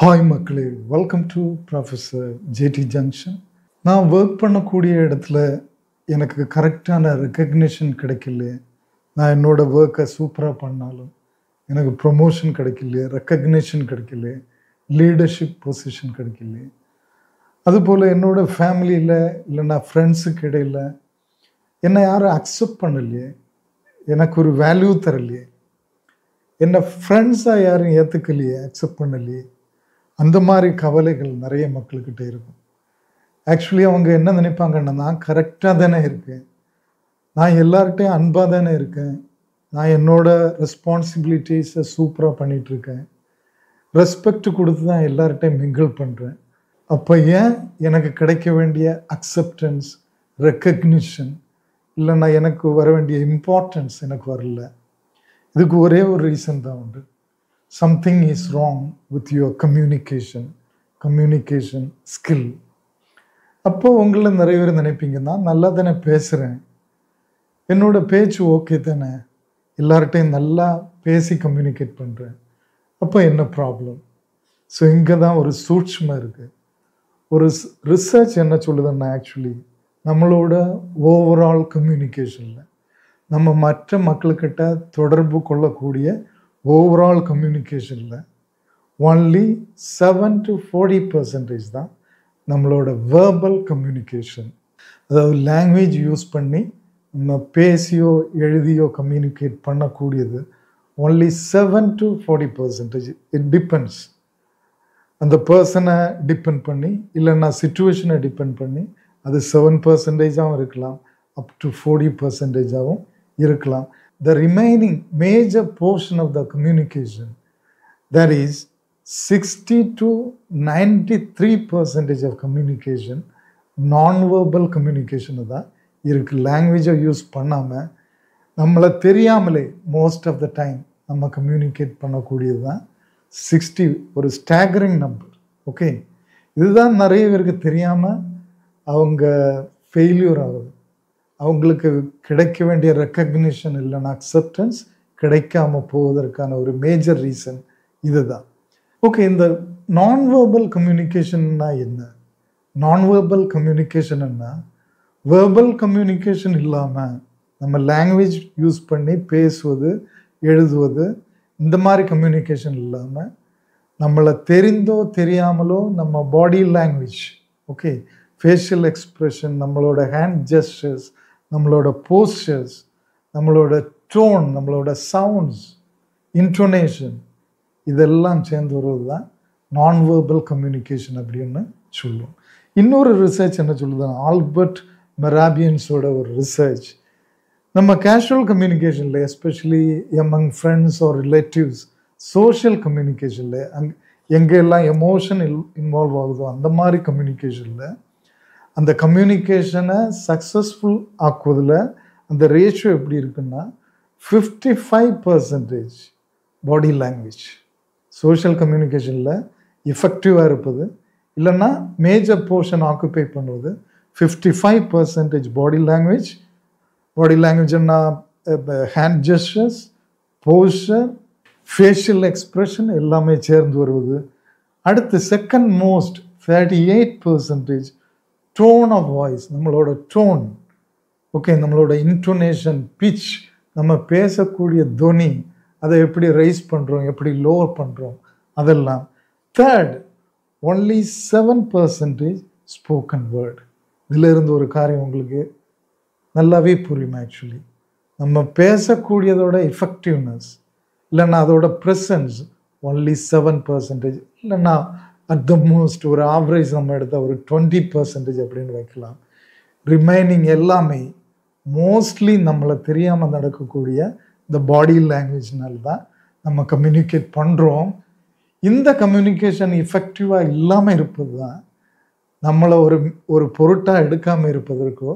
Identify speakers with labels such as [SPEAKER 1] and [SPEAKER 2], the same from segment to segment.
[SPEAKER 1] Hi மக்களே, welcome to professor JD junction. நான் work பண்ணக்கூடிய இடத்துல எனக்கு கரெக்டான ரெக்கக்னிஷன் கிடைக்கல. நான் என்னோடய ஒர்க்கை சூப்பராக பண்ணாலும் எனக்கு ப்ரொமோஷன் கிடைக்கல, ரெக்கக்னிஷன் கிடைக்கல, லீடர்ஷிப் பொசிஷன் கிடைக்கல. அதுபோல் என்னோடய ஃபேமிலியில் இல்லைன்னா ஃப்ரெண்ட்ஸுக்கு இடையில் என்னை யாரும் அக்செப்ட் பண்ணலையே, எனக்கு ஒரு வேல்யூ தரலையே, என்னை ஃப்ரெண்ட்ஸாக யாரும் ஏற்றுக்கலையே, அக்செப்ட் பண்ணலையே. அந்த மாதிரி கவலைகள் நிறைய மக்கள்கிட்ட இருக்கும். ஆக்சுவலி அவங்க என்ன நினைப்பாங்கன்னா, நான் கரெக்டாக தானே இருக்கேன், நான் எல்லார்கிட்டையும் அன்பாக தானே இருக்கேன், நான் என்னோடய ரெஸ்பான்சிபிலிட்டிஸை சூப்பராக பண்ணிகிட்ருக்கேன், ரெஸ்பெக்ட் கொடுத்து தான் எல்லார்கிட்டையும் மிங்கிள் பண்ணுறேன். அப்போ ஏன் எனக்கு கிடைக்க வேண்டிய அக்செப்டன்ஸ், ரெக்கக்னிஷன் இல்லைன்னா எனக்கு வர வேண்டிய இம்பார்ட்டன்ஸ் எனக்கு வரல? இதுக்கு ஒரே ஒரு ரீசன் தான் உண்டு. Something is wrong with your communication skill. அப்போ உங்களில் நிறைய பேர் நினைப்பீங்கன்னா, நல்லா தானே பேசுகிறேன், என்னோட பேச்சு ஓகே தானே, எல்லார்கிட்டையும் நல்லா பேசி கம்யூனிகேட் பண்ணுறேன், அப்போ என்ன ப்ராப்ளம்? ஸோ இங்கே தான் ஒரு சூட்சுமை இருக்குது. ஒரு ரிசர்ச் என்ன சொல்லுதுன்னா, ஆக்சுவலி நம்மளோட ஓவரால் கம்யூனிகேஷனில் நம்ம மற்ற மக்கள்கிட்ட தொடர்பு கொள்ளக்கூடிய ஓவரால் கம்யூனிகேஷனில் ஒன்லி 7 to 40% தான் நம்மளோட வேர்பல் கம்யூனிகேஷன். அதாவது லாங்குவேஜ் யூஸ் பண்ணி நம்ம பேசியோ எழுதியோ கம்யூனிகேட் பண்ணக்கூடியது ஒன்லி 7 to 40%. இட் டிபெண்ட்ஸ், அந்த பர்சனை டிபெண்ட் பண்ணி இல்லைன்னா சிச்சுவேஷனை டிபெண்ட் பண்ணி அது 7%ஆகவும் இருக்கலாம், அப் டு 40%ஆகவும் இருக்கலாம். The remaining major portion of the communication, that is 60 to 93% of communication, non-verbal communication தான் இருக்குது. லாங்குவேஜை யூஸ் பண்ணாமல் நம்மளை தெரியாமலே மோஸ்ட் ஆஃப் த டைம் நம்ம கம்யூனிகேட் பண்ணக்கூடியது தான் 60. ஒரு ஸ்டாகரிங் நம்பர். ஓகே, இதுதான் நிறைய பேருக்கு தெரியாமல் அவங்க ஃபெயில்யூர் ஆகுது. அவங்களுக்கு கிடைக்க வேண்டிய ரெக்கக்னிஷன் இல்லைன்னா அக்செப்டன்ஸ் கிடைக்காம போவதற்கான ஒரு மேஜர் ரீசன் இது தான். ஓகே, இந்த நான்வெர்பல் கம்யூனிகேஷன்னா என்ன? நான்வெர்பல் கம்யூனிகேஷன்னா வேர்பல் கம்யூனிகேஷன் இல்லாமல் நம்ம லாங்குவேஜ் யூஸ் பண்ணி பேசுவது, எழுதுவது, இந்த மாதிரி கம்யூனிகேஷன் இல்லாமல் நம்மளை தெரிந்தோ தெரியாமலோ நம்ம body language, okay, facial expression, நம்மளோட ஹேண்ட் ஜெஸ்டர்ஸ், நம்மளோட போஸ்டர்ஸ், நம்மளோட டோன், நம்மளோட சவுண்ட்ஸ், இன்டோனேஷன், இதெல்லாம் சேர்ந்து வருவது தான் நான்வெர்பல் கம்யூனிகேஷன் அப்படின்னு சொல்லுவோம். இன்னொரு ரிசர்ச் என்ன சொல்லுதுன்னா, ஆல்பர்ட் மெராபியன்ஸோட ஒரு ரிசர்ச், நம்ம கேஷுவல் கம்யூனிகேஷனில் especially among friends or relatives, social கம்யூனிகேஷனில் எங்கெல்லாம் எமோஷன் இன்வால்வ் ஆகுதோ அந்த மாதிரி கம்யூனிகேஷனில் அந்த கம்யூனிகேஷனை சக்ஸஸ்ஃபுல் ஆக்குவதில் அந்த ரேஷியோ எப்படி இருக்குன்னா 55% பாடி லாங்குவேஜ் சோஷியல் கம்யூனிகேஷனில் எஃபெக்டிவாக இருப்பது, இல்லைன்னா மேஜர் போர்ஷன் ஆக்குபை பண்ணுவது 55% பாடி லாங்குவேஜ். பாடி லாங்குவேஜ்னா hand gestures, posture, facial expression எல்லாமே சேர்ந்து வருவது. அடுத்து second most 38% tone of voice, நம்மளோட டோன், ஓகே, நம்மளோட இன்டோனேஷன், பிச், நம்ம பேசக்கூடிய துவனி, அதை எப்படி ரைஸ் பண்ணுறோம், எப்படி லோவர் பண்ணுறோம், அதெல்லாம். Third, only 7% spoken word. இதிலிருந்து ஒரு காரியம் உங்களுக்கு நல்லாவே புரியும். ஆக்சுவலி நம்ம பேசக்கூடியதோட எஃபெக்டிவ்னஸ் இல்லைன்னா அதோட ப்ரெசன்ஸ் ஒன்லி 7%, இல்லைன்னா அட் த மோஸ்ட் ஒரு ஆவரேஜ் நம்ம எடுத்தால் ஒரு 20% அப்படின்னு வைக்கலாம். ரிமைனிங் எல்லாமே மோஸ்ட்லி நம்மளை தெரியாமல் நடக்கக்கூடிய இந்த பாடி லாங்குவேஜ்னால தான் நம்ம கம்யூனிகேட் பண்ணுறோம். இந்த கம்யூனிகேஷன் எஃபெக்டிவாக இல்லாமல் இருப்பது தான் நம்மளை ஒரு பொருட்டாக எடுக்காமல் இருப்பதற்கோ,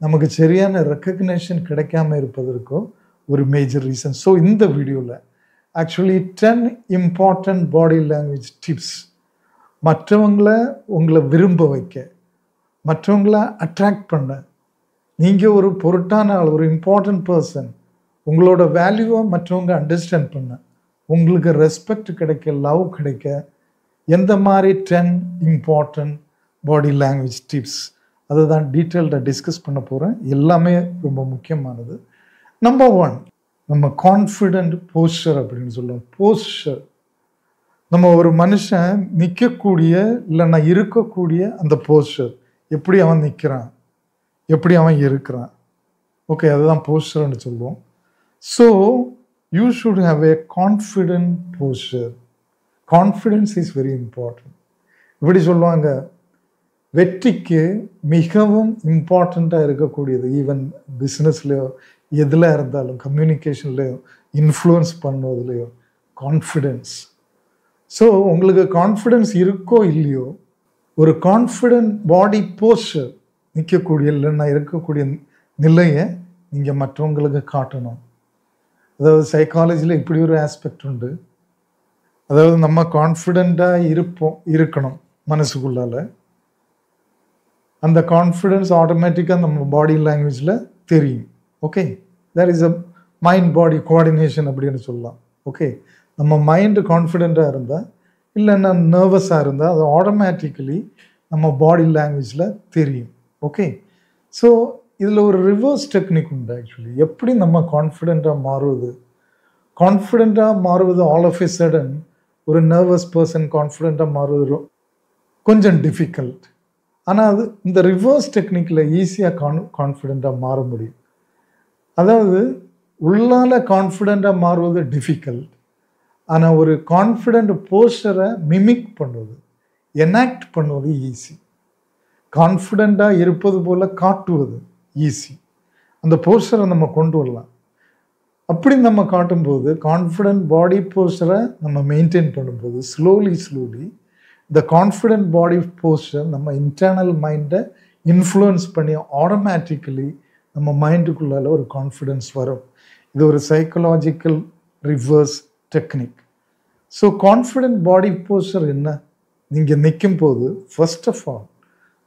[SPEAKER 1] நமக்கு சரியான ரெக்கக்னேஷன் கிடைக்காம இருப்பதற்கோ ஒரு மேஜர் ரீசன். ஸோ இந்த வீடியோவில் actually 10 important body language tips, உங்களை விரும்ப வைக்க, மற்றவங்கள அட்ராக்ட் பண்ண, நீங்கள் ஒரு பொருட்டான ஆள், ஒரு இம்பார்ட்டன்ட் பர்சன், உங்களோட வேல்யூவை மற்றவங்க அண்டர்ஸ்டாண்ட் பண்ண, உங்களுக்கு ரெஸ்பெக்ட் கிடைக்க, லவ் கிடைக்க, எந்த மாதிரி 10 இம்பார்ட்டன்ட் பாடி லாங்குவேஜ் டிப்ஸ் அதை தான் டீட்டெயில்டாக டிஸ்கஸ் பண்ண போகிறேன். எல்லாமே ரொம்ப முக்கியமானது. நம்பர் 1, நம்ம கான்ஃபிடென்ட் போஸ்டர் அப்படின்னு சொல்லுவோம். போஸ்டர், நம்ம ஒரு மனுஷன் நிற்கக்கூடிய இல்லைன்னா இருக்கக்கூடிய அந்த போஸ்டர், எப்படி அவன் நிற்கிறான், எப்படி அவன் இருக்கிறான், ஓகே, அதுதான் போஸ்டர்னு சொல்லுவோம். So you should have a confident poster. Confidence is very important. இப்படி சொல்லுவாங்க, வெற்றிக்கு மிகவும் இம்பார்ட்டண்ட்டாக இருக்கக்கூடியது, ஈவன் பிஸ்னஸ்லையோ எதில் இருந்தாலும், கம்யூனிகேஷன்லையோ இன்ஃப்ளூயன்ஸ் பண்ணுவதுலையோ, கான்ஃபிடென்ஸ். ஸோ உங்களுக்கு கான்ஃபிடென்ஸ் இருக்கோ இல்லையோ, ஒரு கான்ஃபிடென்ட் பாடி போஸ்டர் நிற்கக்கூடிய இல்லைன்னா இருக்கக்கூடிய நிலையை நீங்கள் மற்றவங்களுக்கு காட்டணும். அதாவது சைக்காலஜியில் இப்படி ஒரு ஆஸ்பெக்ட் உண்டு. அதாவது நம்ம கான்ஃபிடெண்ட்டாக இருக்கணும் மனசுக்குள்ளால். அந்த கான்ஃபிடென்ஸ் ஆட்டோமேட்டிக்காக நம்ம பாடி லாங்குவேஜில் தெரியும். Okay, there is a mind body coordination அப்படின்னு சொல்லலாம். ஓகே, நம்ம மைண்டு கான்ஃபிடெண்ட்டாக இருந்தால் இல்லைன்னா நர்வஸாக இருந்தால் அது ஆட்டோமேட்டிக்கலி நம்ம பாடி லாங்குவேஜில் தெரியும். ஓகே, ஸோ இதில் ஒரு ரிவர்ஸ் டெக்னிக் உண்டு. ஆக்சுவலி எப்படி நம்ம கான்ஃபிடெண்ட்டாக மாறுவது, கான்ஃபிடெண்ட்டாக மாறுவது ஆல் ஆஃப் எ சடன் ஒரு நர்வஸ் பர்சன் கான்ஃபிடெண்ட்டாக மாறுவது கொஞ்சம் டிஃபிகல்ட். ஆனால் அது இந்த ரிவர்ஸ் டெக்னிக்கில் ஈஸியாக கான்ஃபிடெண்ட்டாக மாற முடியும். அதாவது உள்ளால் கான்ஃபிடெண்ட்டாக மாறுவது டிஃபிகல்ட், ஆனால் ஒரு கான்ஃபிடென்ட் போஸ்டரை மிமிக் பண்ணுவது, எனாக்ட் பண்ணுவது ஈஸி. கான்ஃபிடெண்ட்டாக இருப்பது போல் காட்டுவது ஈஸி. அந்த போஸ்டரை நம்ம கொண்டு வரலாம். அப்படி நம்ம காட்டும்போது கான்ஃபிடென்ட் பாடி போஸ்டரை நம்ம மெயின்டைன் பண்ணும்போது ஸ்லோலி இந்த கான்ஃபிடென்ட் பாடி போஸ்டர் நம்ம இன்டர்னல் மைண்டை இன்ஃப்ளூயன்ஸ் பண்ணி ஆட்டோமேட்டிக்கலி நம்ம மைண்டுக்குள்ளால ஒரு கான்ஃபிடென்ஸ் வரும். இது ஒரு psychological reverse technique. So confident body posture என்ன? நீங்கள் நிற்கும் போது ஃபர்ஸ்ட் ஆஃப் ஆல்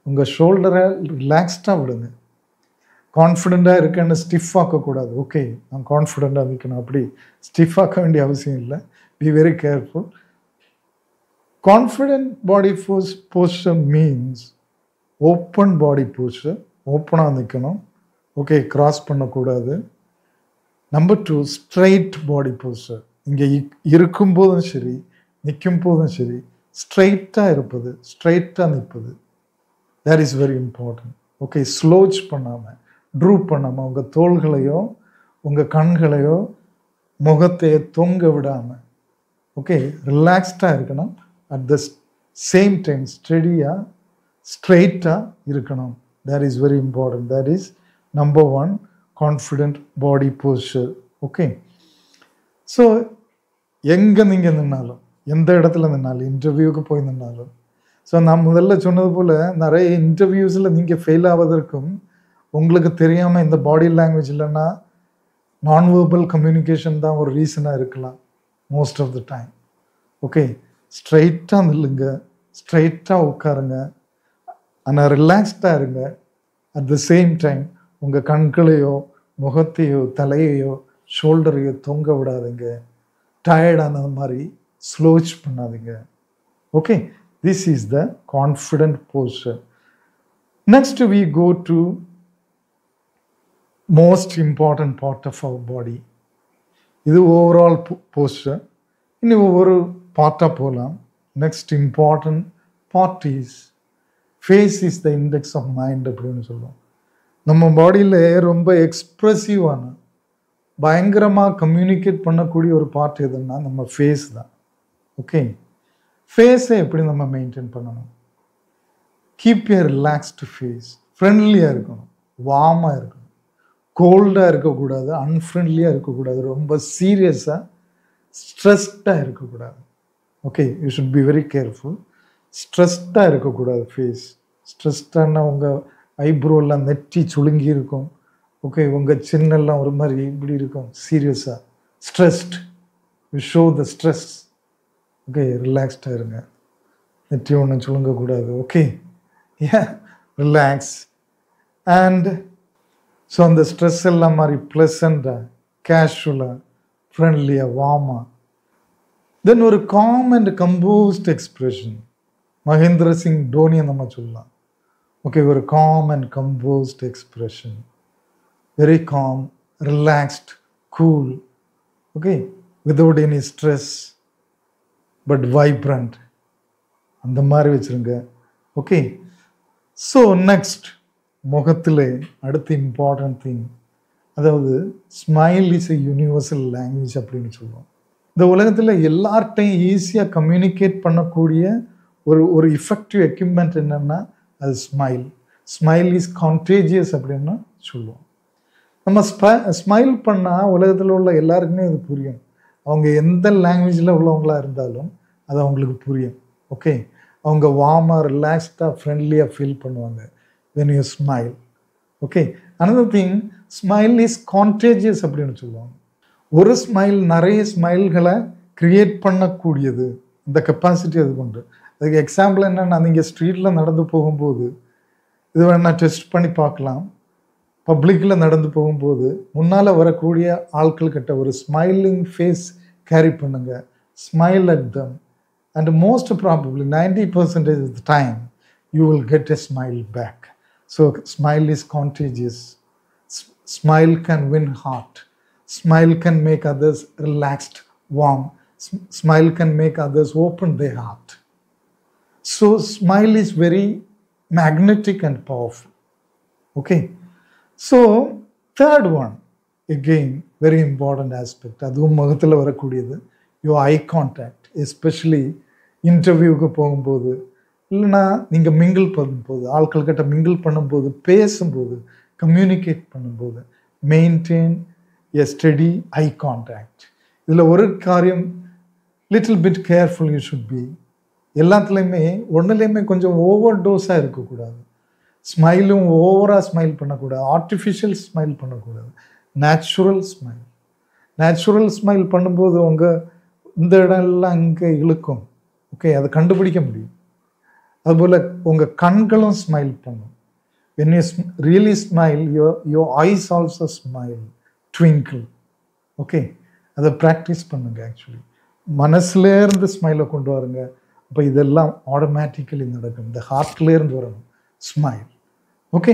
[SPEAKER 1] உங்கள் ஷோல்டரை ரிலாக்ஸ்டாக விடுங்க. கான்ஃபிடெண்ட்டாக இருக்கேன்னு ஸ்டிஃப் ஆக்கக்கூடாது. ஓகே, நான் கான்ஃபிடெண்ட்டாக நிற்கணும், அப்படி ஸ்டிஃப் ஆக்க வேண்டிய அவசியம் இல்லை. B very careful. Confident body poster means open பாடி போஸ்டர், ஓப்பனாக நிற்கணும். ஓகே, கிராஸ் பண்ணக்கூடாது. நம்பர் 2, ஸ்ட்ரைட் பாடி போஸ்டர். இங்கே இருக்கும்போதும் சரி நிற்கும் போதும் சரி ஸ்ட்ரைட்டாக இருப்பது, ஸ்ட்ரைட்டாக நிற்பது, that is very important. Okay, slouch பண்ணாமல், ட்ரூப் பண்ணாமல், உங்கள் தோள்களையோ உங்கள் கண்களையோ முகத்தையோ தொங்க விடாமல், ஓகே, ரிலாக்ஸ்டாக இருக்கணும். அட் த சேம் டைம் ஸ்டெடியாக ஸ்ட்ரைட்டாக இருக்கணும். That is very important. That is number 1 confident body poster. Okay, so எங்கே நீங்கள் நின்னாலும், எந்த இடத்துல நின்னாலும், இன்டர்வியூக்கு போய் நின்னாலும், ஸோ நான் முதல்ல சொன்னது போல் நிறைய இன்டர்வியூஸில் நீங்கள் ஃபெயில் ஆவதற்கும் உங்களுக்கு தெரியாமல் இந்த பாடி லாங்குவேஜ் இல்லைன்னா நான் வெர்பல் கம்யூனிகேஷன் தான் ஒரு ரீசனாக இருக்கலாம் most of the time. Okay, ஸ்ட்ரைட்டாக நில்லுங்க, ஸ்ட்ரைட்டாக உட்காருங்க, ஆனால் ரிலாக்ஸ்டாக இருங்க. அட் த சேம் டைம் உங்கள் கண்களையோ முகத்தையோ தலையையோ ஷோல்டரையோ தொங்க விடாதீங்க. டயர்டான மாதிரி ஸ்லோச் பண்ணாதீங்க. Okay, this is the confident posture. Next we go to most important part of our body. இது ஓவரால் போஸ்டர். இன்னும் ஒவ்வொரு பார்ட்டாக போகலாம். Next important part is face is the index of mind அப்படின்னு சொல்லுவோம். நம்ம பாடியில் ரொம்ப எக்ஸ்ப்ரெசிவான பயங்கரமாக கம்யூனிகேட் பண்ணக்கூடிய ஒரு பார்ட் எதுன்னா நம்ம ஃபேஸ் தான். ஓகே, ஃபேஸை எப்படி நம்ம மெயின்டைன் பண்ணணும்? கீப் ஏ ரிலாக்ஸ்டு ஃபேஸ். ஃப்ரெண்ட்லியாக இருக்கணும், வார்மாக இருக்கணும், கோல்டாக இருக்கக்கூடாது, அன்ஃப்ரெண்ட்லியாக இருக்கக்கூடாது, ரொம்ப சீரியஸாக ஸ்ட்ரெஸ்டாக இருக்கக்கூடாது. Okay, you should be very careful. ஸ்ட்ரெஸ்டாக இருக்கக்கூடாது ஃபேஸ். ஸ்ட்ரெஸ்டானா உங்கள் ஐப்ரோலாம் நெட்டி சுளுங்கி இருக்கும். ஓகே, உங்கள் சின்னெல்லாம் ஒரு மாதிரி இப்படி இருக்கும், சீரியஸாக stressed. You show the stress. Okay, ரிலாக்ஸ்டாக இருங்க, நெற்றி ஒன்றும் சுழுங்கக்கூடாது. Okay, relax. அண்ட் ஸோ அந்த ஸ்ட்ரெஸ் எல்லாம் மாதிரி ப்ளசண்ட்டாக, கேஷுவலாக, ஃப்ரெண்ட்லியாக, வார்மாக, தென் ஒரு calm and composed expression. Mahendra Singh தோனியை நம்ம சொல்லலாம். ஓகே, ஒரு calm and composed expression, very calm, relaxed, cool, okay, without any stress but vibrant, அந்த மாதிரி வச்சுருங்க. ஓகே, ஸோ நெக்ஸ்ட் முகத்தில் அடுத்த இம்பார்ட்டன்ட் திங், அதாவது smile is a universal language அப்படின்னு சொல்லுவோம். இந்த உலகத்தில் எல்லார்ட்டையும் ஈஸியாக கம்யூனிகேட் பண்ணக்கூடிய ஒரு எஃபெக்டிவ் எக்யூப்மெண்ட் என்னென்னா அது ஸ்மைல். ஸ்மைல் இஸ் கான்டேஜியஸ் அப்படின்னு சொல்லுவோம். நம்ம ஸ்மைல் பண்ணால் உலகத்தில் உள்ள எல்லாருக்குமே அது புரியும். அவங்க எந்த லாங்குவேஜில் உள்ளவங்களாக இருந்தாலும் அது அவங்களுக்கு புரியும். ஓகே, அவங்க வார்மாக, ரிலாக்ஸ்டாக, ஃப்ரெண்ட்லியாக ஃபீல் பண்ணுவாங்க when you smile. Okay, another thing, smile is contagious அப்படின்னு சொல்லுவாங்க. ஒரு ஸ்மைல் நிறைய ஸ்மைல்களை க்ரியேட் பண்ணக்கூடியது, இந்த கெப்பாசிட்டி அது கொண்டு. அதுக்கு எக்ஸாம்பிள் என்னென்னா, நீங்கள் ஸ்ட்ரீட்டில் நடந்து போகும்போது இது வேணால் டெஸ்ட் பண்ணி பார்க்கலாம். பப்ளிக்கில் நடந்து போகும்போது முன்னால் வரக்கூடிய ஆட்கள் கிட்ட ஒரு ஸ்மைலிங் ஃபேஸ் கேரி பண்ணுங்க. Smile at them and most probably 90% of the time you will get a smile back. So smile is contagious. Smile can win heart. Smile can make others relaxed, warm. Smile can make others open their heart. So smile is very magnetic and powerful. Okay. So third one, again very important aspect, அதுவும் முகத்தில் வரக்கூடியது, your eye contact, especially இன்டர்வியூக்கு போகும்போது, இல்லைன்னா நீங்கள் mingle பண்ணும்போது, ஆட்கள்கிட்ட mingle பண்ணும்போது, பேசும்போது, கம்யூனிகேட் பண்ணும்போது, மெயின்டைன் எ ஸ்டெடி ஐ கான்டாக்ட். இதில் ஒரு காரியம், little bit careful you should B. எல்லாத்துலேயுமே ஒன்றுலேயுமே கொஞ்சம் ஓவர் டோஸாக இருக்கக்கூடாது. ஸ்மைலும் ஓவராக ஸ்மைல் பண்ணக்கூடாது, ஆர்டிஃபிஷியல் ஸ்மைல் பண்ணக்கூடாது, நேச்சுரல் ஸ்மைல். நேச்சுரல் ஸ்மைல் பண்ணும்போது உங்கள் இந்த இடம்லாம் இங்கே இழுக்கும். ஓகே, அதை கண்டுபிடிக்க முடியும். அதுபோல் உங்கள் கண்களும் ஸ்மைல் பண்ணும். when you really smile, your eyes also smile, twinkle. Okay, அதை ப்ராக்டிஸ் பண்ணுங்க. ஆக்சுவலி மனசுலேருந்து ஸ்மைலை கொண்டு வருங்க. அப்போ இதெல்லாம் ஆட்டோமேட்டிக்கலி நடக்கும். இந்த ஹார்ட்லேருந்து வரணும் smile. Okay,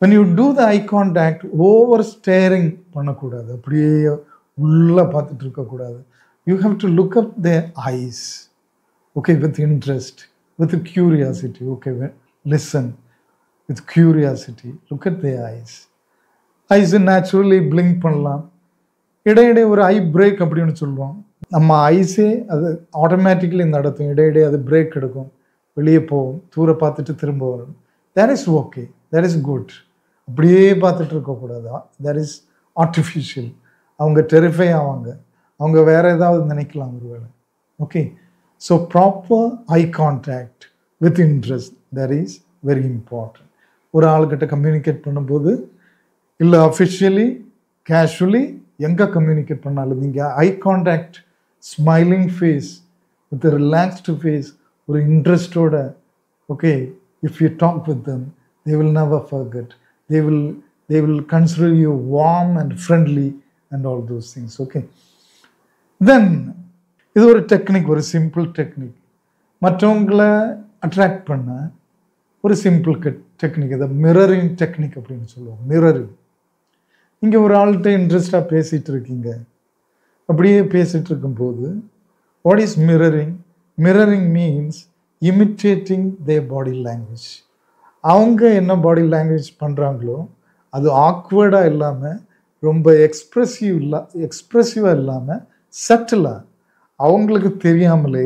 [SPEAKER 1] when you do the eye contact, over steering பண்ணக்கூடாது, அப்படியே உள்ளே பார்த்துட்டு இருக்கக்கூடாது. You have to look up their eyes, okay, with interest, with curiosity. Okay, listen with curiosity, look at their eyes. Eyes naturally blink பண்ணலாம். இடையிடையே ஒரு ஐ break அப்படின்னு சொல்லுவோம். நம்ம ஐஸே அது ஆட்டோமேட்டிக்கலி நடத்தும். இடையிடையே அது பிரேக் எடுக்கும், வெளியே போகும், தூர பார்த்துட்டு திரும்ப வரும். that is okay, that is good. அப்படியே பார்த்துட்டு இருக்கக்கூடாது. that is artificial. அவங்க டெரிஃபை ஆவாங்க, அவங்க வேற ஏதாவது நினைக்கலாம் ஒருவேளை. Okay, so proper eye contact with interest, that is very important. ஒரு ஆள்கிட்ட கம்யூனிகேட் பண்ணும்போது, இல்லை அஃபிஷியலி கேஷுவலி எங்கே கம்யூனிகேட் பண்ணாலும் நீங்கள் eye contact, smiling face with relaxed face, ஒரு இன்ட்ரெஸ்டோட, okay, if you talk with them, they will never forget. They will consider you warm and friendly and all those things. Okay, then இது ஒரு technique, ஒரு simple technique. மற்றவங்களை attract பண்ண ஒரு simple technique, இதை mirroring technique அப்படின்னு சொல்லுவோம். Mirroring. இங்கே ஒரு ஆள்கிட்ட இன்ட்ரெஸ்டாக பேசிகிட்டு இருக்கீங்க, அப்படியே பேசிகிட்டு இருக்கும்போது, what is mirroring? Mirroring means imitating their body language. அவங்க என்ன பாடி லாங்குவேஜ் பண்ணுறாங்களோ அது ஆக்வர்டாக இல்லாமல், ரொம்ப எக்ஸ்ப்ரெசிவாக இல்லாமல், சட்டிலாக அவங்களுக்கு தெரியாமலே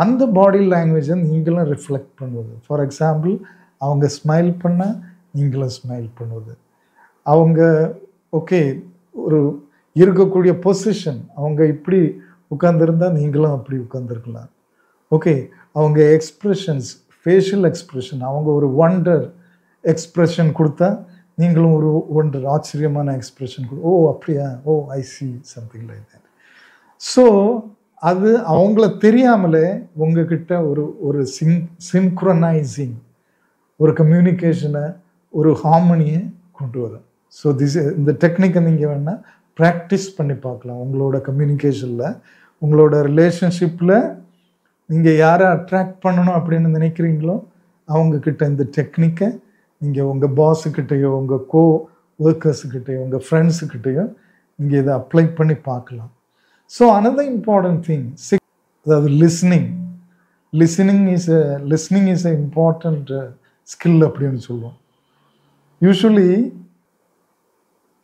[SPEAKER 1] அந்த பாடி லாங்குவேஜை நீங்களும் ரிஃப்ளெக்ட் பண்ணுவது. ஃபார் எக்ஸாம்பிள், அவங்க ஸ்மைல் பண்ணால் நீங்களும் ஸ்மைல் பண்ணுவது. அவங்க ஓகே ஒரு இருக்கக்கூடிய பொசிஷன், அவங்க இப்படி உட்கார்ந்துருந்தால் நீங்களும் அப்படி உட்காந்துருக்கலாம். ஓகே, அவங்க எக்ஸ்ப்ரெஷன்ஸ், ஃபேஷியல் எக்ஸ்ப்ரெஷன், அவங்க ஒரு ஒண்டர் எக்ஸ்ப்ரெஷன் கொடுத்தா நீங்களும் ஒரு ஒண்டர், ஆச்சரியமான எக்ஸ்ப்ரெஷன் ஓ அப்படியா, oh I see, something like that. So அது அவங்கள தெரியாமலே உங்ககிட்ட ஒரு சின்க்ரனைசிங், ஒரு கம்யூனிகேஷனை, ஒரு ஹார்மனியை கொண்டு வரும். ஸோ இந்த டெக்னிக்கை நீங்கள் வேணால் ப்ராக்டிஸ் பண்ணி பார்க்கலாம். உங்களோட கம்யூனிகேஷனில் உங்களோட ரிலேஷன்ஷிப்பில் நீங்கள் யாரை அட்ராக்ட் பண்ணணும் அப்படின்னு நினைக்கிறீங்களோ அவங்கக்கிட்ட இந்த டெக்னிக்கை நீங்கள் உங்கள் பாஸுக்கிட்டேயோ உங்கள் கோ ஒர்க்கர்ஸுக்கிட்டேயோ உங்கள் ஃப்ரெண்ட்ஸுக்கிட்டேயோ நீங்கள் இதை அப்ளை பண்ணி பார்க்கலாம். ஸோ அனதர் இம்பார்ட்டன்ட் திங், அதாவது listening is a important skill அப்படின்னு சொல்லுவோம். யூஸ்வலி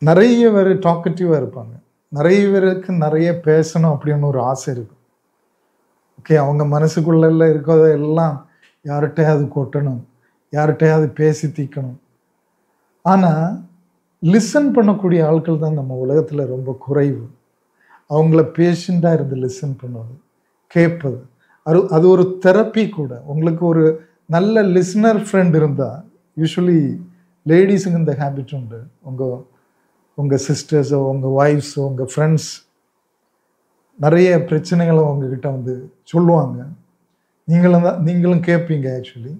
[SPEAKER 1] நிறைய பேர் டாக்கட்டிவாக இருப்பாங்க, நிறைய பேருக்கு நிறைய பேசணும் அப்படின்னு ஒரு ஆசை இருக்கும். ஓகே, அவங்க மனசுக்குள்ள இருக்கிறத எல்லாம் யார்கிட்டையாவது கொட்டணும், யார்கிட்டையாவது பேசி தீக்கணும். ஆனால் லிசன் பண்ணக்கூடிய ஆட்கள் தான் நம்ம உலகத்தில் ரொம்ப குறைவு. அவங்கள பேஷண்ட்டாக இருந்து லிசன் பண்ணுவது, கேட்பது, அது ஒரு தெரப்பி கூட. உங்களுக்கு ஒரு நல்ல லிசனர் ஃப்ரெண்ட் இருந்தால், யூஸ்வலி லேடிஸுங்க இந்த ஹேபிட் உண்டு. உங்கள் சிஸ்டர்ஸோ உங்கள் ஒய்ஃப்ஸோ உங்கள் ஃப்ரெண்ட்ஸ் நிறைய பிரச்சனைகளை உங்ககிட்ட வந்து சொல்லுவாங்க. நீங்களும் கேட்பீங்க. ஆக்சுவலி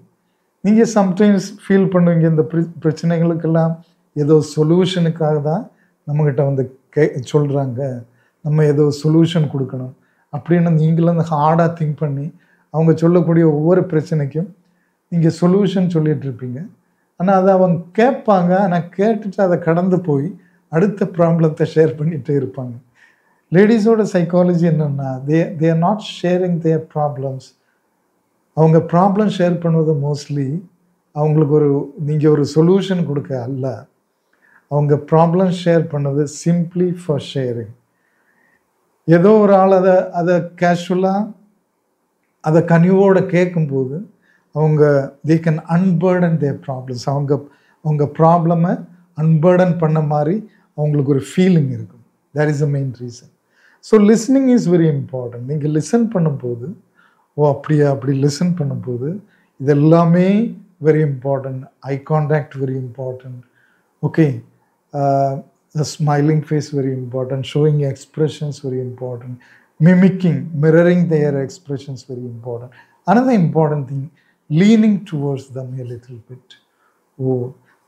[SPEAKER 1] நீங்கள் சம்டைம்ஸ் ஃபீல் பண்ணுவீங்க, இந்த பிரச்சனைகளுக்கெல்லாம் ஏதோ சொல்யூஷனுக்காக தான் நம்மக்கிட்ட வந்து சொல்கிறாங்க, நம்ம ஏதோ சொல்யூஷன் கொடுக்கணும் அப்படின்னு நீங்களும் ஹார்டாக திங்க் பண்ணி அவங்க சொல்லக்கூடிய ஒவ்வொரு பிரச்சனைக்கும் நீங்கள் சொல்யூஷன் சொல்லிகிட்டு இருப்பீங்க. ஆனால் அதை அவங்க கேட்பாங்க, ஆனால் கேட்டுட்டு அதை கடந்து போய் அடுத்த ப்ராப்ளத்தை ஷேர் பண்ணிகிட்டே இருப்பாங்க. லேடிஸோட சைக்காலஜி என்னென்னா, they are not sharing there problems. அவங்க ப்ராப்ளம் ஷேர் பண்ணுவது மோஸ்ட்லி அவங்களுக்கு நீங்கள் ஒரு சொல்யூஷன் கொடுக்க அல்ல. அவங்க ப்ராப்ளம் ஷேர் பண்ணது சிம்ப்ளி ஃபார் ஷேரிங். ஏதோ ஒரு ஆள் அதை கேஷுவலாக அதை கனிவோடு கேட்கும்போது அவங்க தே கேன் அன்பர்டன் தேர் ப்ராப்ளம்ஸ். அவங்க ப்ராப்ளமை அன்பர்டன் பண்ண மாதிரி அவங்களுக்கு ஒரு ஃபீலிங் இருக்கும். That is the main reason. So listening is very important. நீங்கள் லிசன் பண்ணும்போது, அப்படி லிசன் பண்ணும்போது இது எல்லாமே very important. Eye contact very important. Okay, the smiling face very important, showing expressions very important, mirroring their expressions very important. Another important thing, leaning towards them a little bit.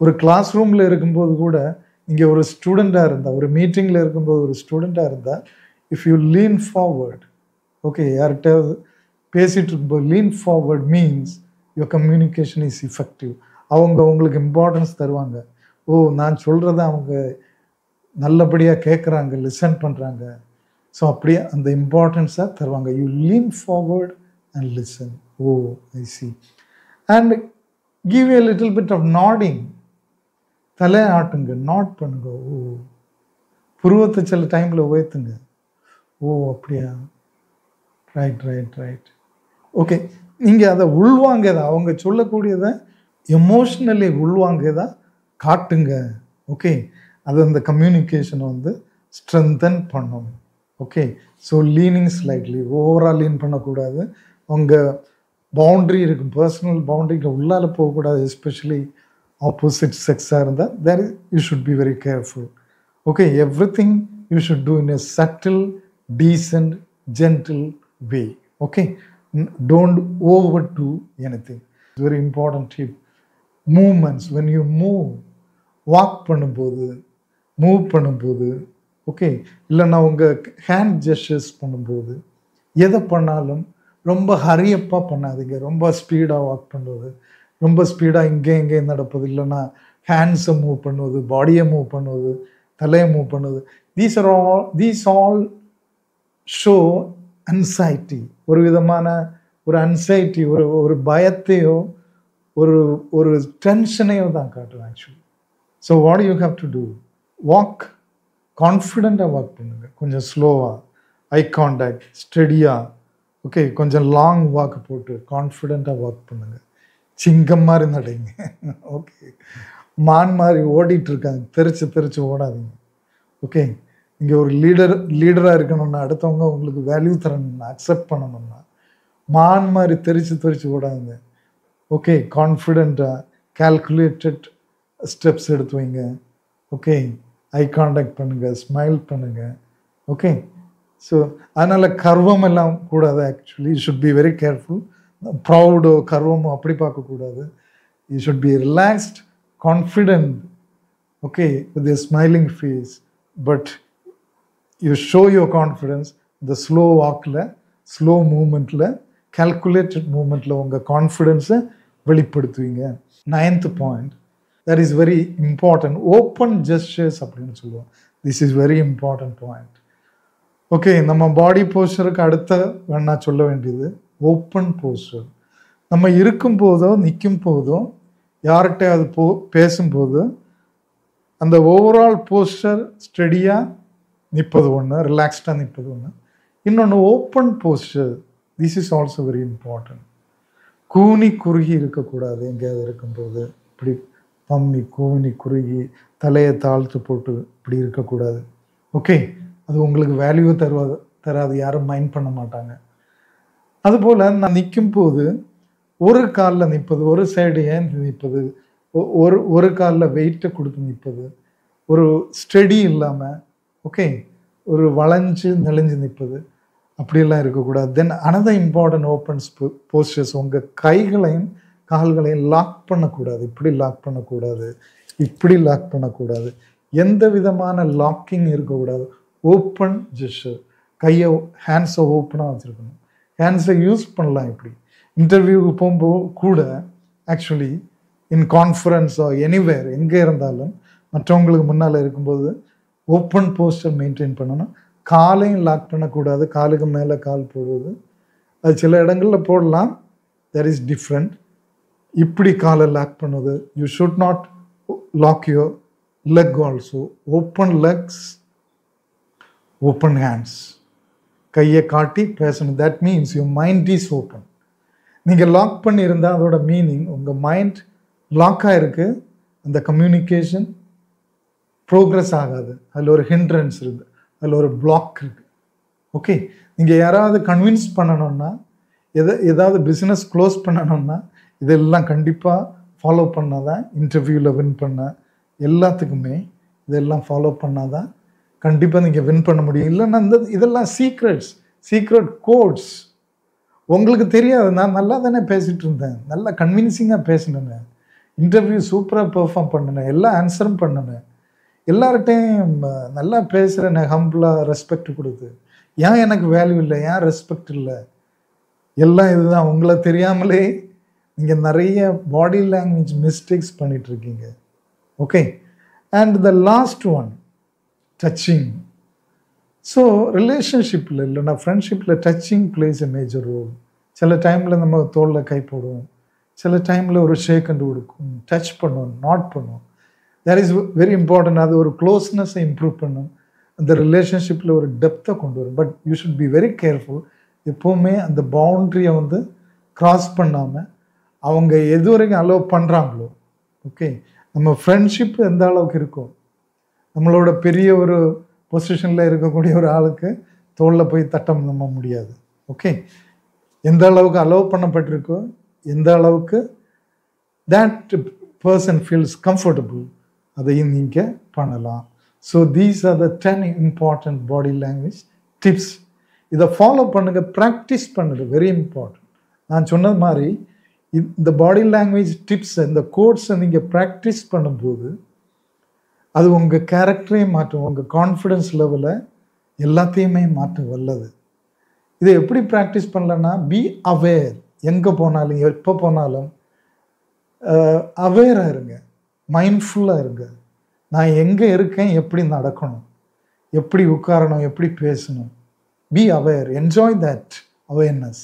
[SPEAKER 1] ஒரு class ரூமில் இருக்கும்போது கூட நீங்கள் ஒரு ஸ்டூடெண்ட்டாக இருந்தால், ஒரு மீட்டிங்கில் இருக்கும்போது ஒரு ஸ்டூடெண்ட்டாக இருந்தால், if you lean forward, okay, யார்கிட்ட பேசிகிட்டு இருக்கும்போது lean forward means your communication is effective. அவங்க உங்களுக்கு இம்பார்ட்டன்ஸ் தருவாங்க. நான் சொல்கிறத அவங்க நல்லபடியாக கேட்குறாங்க, லிசன் பண்ணுறாங்க. ஸோ அப்படியே அந்த இம்பார்ட்டன்ஸாக தருவாங்க. You lean forward and listen. I see. And give a little bit of nodding. தலை ஆட்டுங்க, நாட் பண்ணுங்க. புருவத்தை சில டைமில் உயர்த்துங்க. அப்படியா, ரைட். ஓகே, நீங்கள் அதை உள்வாங்கதா, அவங்க சொல்லக்கூடியதை எமோஷ்னலி உள்வாங்கதா காட்டுங்க. ஓகே, அது அந்த கம்யூனிகேஷனை வந்து ஸ்ட்ரென்தன் பண்ணும். Okay, so leaning slightly, overall lean பண்ணக்கூடாது. உங்கள் பவுண்ட்ரி இருக்கும், பர்சனல் பவுண்ட்ரிக்கு உள்ளால் போகக்கூடாது. எஸ்பெஷலி ஆப்போசிட் செக்ஸாக இருந்தால் there you should be very careful. Okay, everything you should do in a subtle, decent, gentle way. Okay, don't overdo anything. Very important tip. Movements, when you walk பண்ணும்போது, move பண்ணும்போது, okay, இல்லைன்னா உங்கள் hand gestures பண்ணும்போது, எதை பண்ணாலும் ரொம்ப ஹரியப்பாக பண்ணாதீங்க. ரொம்ப ஸ்பீடாக வாக் பண்ணுவது, ரொம்ப ஸ்பீடாக இங்கேயும் நடப்பது, இல்லைன்னா ஹேண்ட்ஸை மூவ் பண்ணுவது, பாடியை மூவ் பண்ணுவது, தலையை மூவ் பண்ணுவது. These all show anxiety. ஒரு விதமான ஒரு அன்சைட்டி, ஒரு பயத்தையோ ஒரு டென்ஷனையோ தான் காட்டும் actually. So what you have to do? Walk கான்ஃபிடெண்ட்டாக வாக் பண்ணுங்கள், கொஞ்சம் ஸ்லோவாக, ஐ கான்டாக்ட், ஸ்டெடியாக. ஓகே, கொஞ்சம் லாங் வாக் போட்டு கான்ஃபிடெண்ட்டாக வாக் பண்ணுங்கள். சிங்கம் மாதிரி நடைங்க. ஓகே, மான் மாதிரி ஓடிட்டுருக்காங்க, தெரிச்சு ஓடாதீங்க. ஓகே, இங்கே ஒரு லீடராக இருக்கணும்னா, அடுத்தவங்க உங்களுக்கு வேல்யூ தரணும்னா, அக்செப்ட் பண்ணணும்னா, மான் மாதிரி தெரிச்சு ஓடாதுங்க. ஓகே, கான்ஃபிடெண்ட்டாக கால்குலேட்டட் ஸ்டெப்ஸ் எடுத்து வைங்க. ஓகே, ஐ கான்டாக்ட் பண்ணுங்கள், ஸ்மைல் பண்ணுங்கள். ஓகே, ஸோ அதனால் கர்வம் எல்லாம் கூடாது. Actually you should be very careful. ப்ரௌடோ கர்வமோ அப்படி பார்க்கக்கூடாது. You should be relaxed, confident, okay, with a smiling face. But you show your confidence இந்த ஸ்லோ வாக்கில், ஸ்லோ மூமெண்ட்டில், கால்குலேட்டட் மூமெண்ட்டில் உங்கள் கான்ஃபிடென்ஸை வெளிப்படுத்துவீங்க. 9th point, that is very important, open gestures அப்படின்னு சொல்லுவோம். This is very important point. Okay, நம்ம பாடி போஸ்டருக்கு அடுத்த வேணா சொல்ல வேண்டியது ஓப்பன் போஸ்டர். நம்ம இருக்கும் போதோ நிற்கும் போதோ யார்கிட்ட அது பேசும்போது அந்த ஓவரால் போஸ்டர் ஸ்டெடியாக நிற்பது ஒன்று, ரிலாக்ஸ்டாக நிற்பது ஒன்று. இன்னொன்று open poster, this is also very important. கூனி குறுகி இருக்கக்கூடாது. எங்கேயாவது இருக்கும்போது இப்படி பம்மி கூனி குறுகி தலையை தாழ்த்து போட்டு இப்படி இருக்கக்கூடாது. ஓகே, அது உங்களுக்கு வேல்யூ தராது, யாரும் மைண்ட் பண்ண மாட்டாங்க. அதுபோல் நான் நிற்கும் போது ஒரு காலில் நிற்பது, ஒரு சைடு ஏந்தி நிற்பது, ஒரு காலில் வெயிட்டை கொடுத்து நிற்பது, ஒரு ஸ்டெடி இல்லாமல், ஓகே, ஒரு வளைஞ்சு நெளிஞ்சு நிற்பது, அப்படியெல்லாம் இருக்கக்கூடாது. Then another important open posters, உங்கள் கைகளையும் கால்களையும் லாக் பண்ணக்கூடாது. இப்படி லாக் பண்ணக்கூடாது, இப்படி லாக் பண்ணக்கூடாது, எந்த விதமான லாக்கிங் இருக்கக்கூடாது. ஓப்பன் ஜெஸ்டர், கையை ஹேண்ட்ஸை ஓப்பனாக வச்சுருக்கணும். ஹேண்ட்ஸை யூஸ் பண்ணலாம். இப்படி இன்டர்வியூக்கு போகும்போது கூட, ஆக்சுவலி இன் கான்ஃபரன்ஸோ எனிவேர் எங்கே இருந்தாலும் மற்றவங்களுக்கு முன்னால் இருக்கும்போது ஓப்பன் போஸ்டர் மெயின்டைன் பண்ணணும். காலையும் லாக் பண்ணக்கூடாது, காலுக்கு மேலே கால் போடுவது அது சில இடங்களில் போடலாம், தட் இஸ் டிஃப்ரெண்ட். இப்படி காலை லாக் பண்ணுவது, you should not lock your leg also. Open legs, open hands, கையை காட்டி பேசணும். That means your mind is open. நீங்கள் லாக் பண்ணியிருந்தால் அதோட மீனிங் உங்கள் மைண்ட் லாக்காக இருக்குது, அந்த கம்யூனிகேஷன் ப்ரோக்ரஸ் ஆகாது, அதில் ஒரு ஹிண்ட்ரன்ஸ் இருக்குது, அதில் ஒரு பிளாக் இருக்குது. ஓகே, நீங்கள் யாராவது கன்வின்ஸ் பண்ணணும்னா, ஏதாவது பிஸ்னஸ் க்ளோஸ் பண்ணணும்னா இதெல்லாம் கண்டிப்பாக ஃபாலோ பண்ணால் தான், இன்டர்வியூவில் வின் பண்ண எல்லாத்துக்குமே இதெல்லாம் ஃபாலோ பண்ணால் தான் கண்டிப்பாக நீங்கள் வின் பண்ண முடியும். இல்லைன்னா இதெல்லாம் சீக்ரெட் கோட்ஸ் உங்களுக்கு தெரியாது. நான் நல்லா தானே பேசிகிட்டு இருந்தேன், நல்லா கன்வின்சிங்காக பேசினேன், இன்டர்வியூ சூப்பராக பெர்ஃபார்ம் பண்ணினேன், எல்லா ஆன்சரும் பண்ணினேன், எல்லார்கிட்டையும் நல்லா பேசுகிறேன், ஹம்பிளாக ரெஸ்பெக்ட் கொடுத்து. ஏன் எனக்கு வேல்யூ இல்லை, ஏன் ரெஸ்பெக்ட் இல்லை, எல்லாம் இதுதான். உங்களை தெரியாமலே நீங்கள் நிறைய பாடி லாங்குவேஜ் மிஸ்டேக்ஸ் பண்ணிகிட்ருக்கீங்க. Okay, and the last one, touching. So ரிலேஷன்ஷிப்பில் இல்லைன்னா ஃப்ரெண்ட்ஷிப்பில் touching plays a major role. சில டைமில் நம்ம தோளில் கை போடுவோம், சில டைமில் ஒரு ஷேக் ஹேண்ட் கொடுக்கும், டச் பண்ணுவோம், நாட் பண்ணுவோம். That is very important. அது ஒரு க்ளோஸ்னஸை இம்ப்ரூவ் பண்ணும், அந்த ரிலேஷன்ஷிப்பில் ஒரு டெப்த்தை கொண்டு வரும். But you should be very careful. எப்போவுமே அந்த பவுண்ட்ரியை க்ராஸ் பண்ணாமல் அவங்க எது வரைக்கும் அலோவ் பண்ணுறாங்களோ. ஓகே, நம்ம ஃப்ரெண்ட்ஷிப் எந்த அளவுக்கு இருக்கும், நம்மளோட பெரிய ஒரு பொசிஷனில் இருக்கக்கூடிய ஒரு ஆளுக்கு தோளில் போய் தட்டம் நம்ம முடியாது. ஓகே, எந்த அளவுக்கு அலோவ் பண்ணப்பட்டிருக்கோ, எந்த அளவுக்கு that person feels comfortable, அதையும் நீங்கள் பண்ணலாம். So these are the 10 important body language tips. இதை ஃபாலோ பண்ணுங்க, ப்ராக்டிஸ் பண்ணுறது வெரி இம்பார்ட்டன்ட். நான் சொன்னது மாதிரி இந்த பாடி லாங்குவேஜ் டிப்ஸை, இந்த கோட்ஸை நீங்கள் ப்ராக்டிஸ் பண்ணும்போது அது உங்கள் கேரக்டரையும் மாற்றும், உங்கள் கான்ஃபிடென்ஸ் லெவலை எல்லாத்தையுமே மாற்ற வல்லது. இதை எப்படி ப்ராக்டிஸ் பண்ணலன்னா, பி அவேர். எங்கே போனாலும் எப்போ போனாலும் அவேராக இருங்க, மைண்ட்ஃபுல்லாக இருங்க. நான் எங்கே இருக்கேன், எப்படி நடக்கணும், எப்படி உட்காரணும், எப்படி பேசணும். Be aware, enjoy that awareness.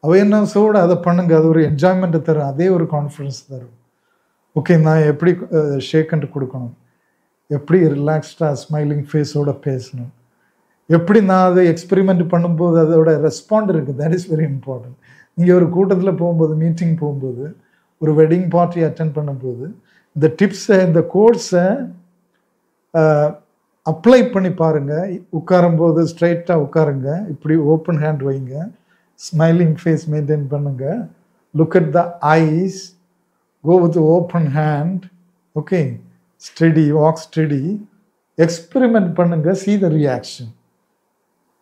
[SPEAKER 1] அவேர்னஸோடு அதை பண்ணுங்க, அது ஒரு என்ஜாய்மெண்ட்டை தரும், அதே ஒரு கான்ஃபிடன்ஸ் தரும். ஓகே, நான் எப்படி ஷேக் ஹேண்ட் கொடுக்கணும், எப்படி ரிலாக்ஸ்டாக ஸ்மைலிங் ஃபேஸோடு பேசணும், எப்படி நான் அதை எக்ஸ்பெரிமெண்ட் பண்ணும்போது அதோட ரெஸ்பாண்ட் இருக்குது, தட் இஸ் வெரி இம்பார்ட்டன்ட். நீங்கள் ஒரு கூட்டத்தில் போகும்போது, மீட்டிங் போகும்போது, ஒரு வெட்டிங் பார்ட்டி அட்டென்ட் பண்ணும்போது இந்த டிப்ஸை, இந்த கோட்ஸை அப்ளை பண்ணி பாருங்கள். உட்காரும்போது ஸ்ட்ரைட்டாக உட்காருங்க, இப்படி ஓப்பன் ஹேண்ட் வைங்க, ஸ்மைலிங் ஃபேஸ் மெயின்டைன் பண்ணுங்கள், look at the eyes, go with open hand. Okay, steady, walk steady, experiment பண்ணுங்கள், see the reaction.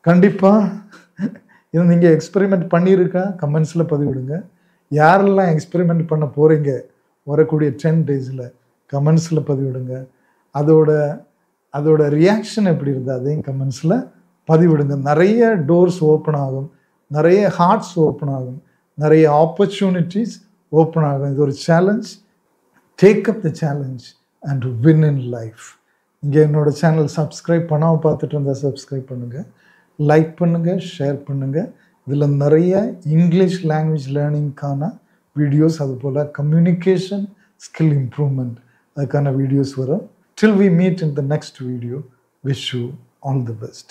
[SPEAKER 1] கண்டிப்பாக இது நீங்கள் எக்ஸ்பெரிமெண்ட் பண்ணியிருக்கா கமெண்ட்ஸில் பதிவிடுங்க. யாரெல்லாம் எக்ஸ்பெரிமெண்ட் பண்ண போகிறீங்க வரக்கூடிய 10 daysல கமெண்ட்ஸில் பதிவிடுங்க. அதோட ரியாக்ஷன் எப்படி இருந்தது அதையும் கமெண்ட்ஸில் பதிவிடுங்க. நிறைய டோர்ஸ் ஓப்பன் ஆகும், நிறைய ஹார்ட்ஸ் ஓப்பன் ஆகும், நிறைய ஆப்பர்ச்சுனிட்டிஸ் ஓப்பன் ஆகும். இது ஒரு challenge. Take up the challenge and win in life. இங்கே என்னோட சேனல் சப்ஸ்கிரைப் பண்ணாமல் பார்த்துட்டு இருந்தால் சப்ஸ்கிரைப் பண்ணுங்கள், லைக் பண்ணுங்கள், ஷேர் பண்ணுங்கள். இதில் நிறைய இங்கிலீஷ் லாங்குவேஜ் லேர்னிங்க்கான வீடியோஸ், அதுபோல் கம்யூனிகேஷன் ஸ்கில் இம்ப்ரூவ்மெண்ட் அதுக்கான வீடியோஸ் வரும். Till we meet in the next video, wish you all the best.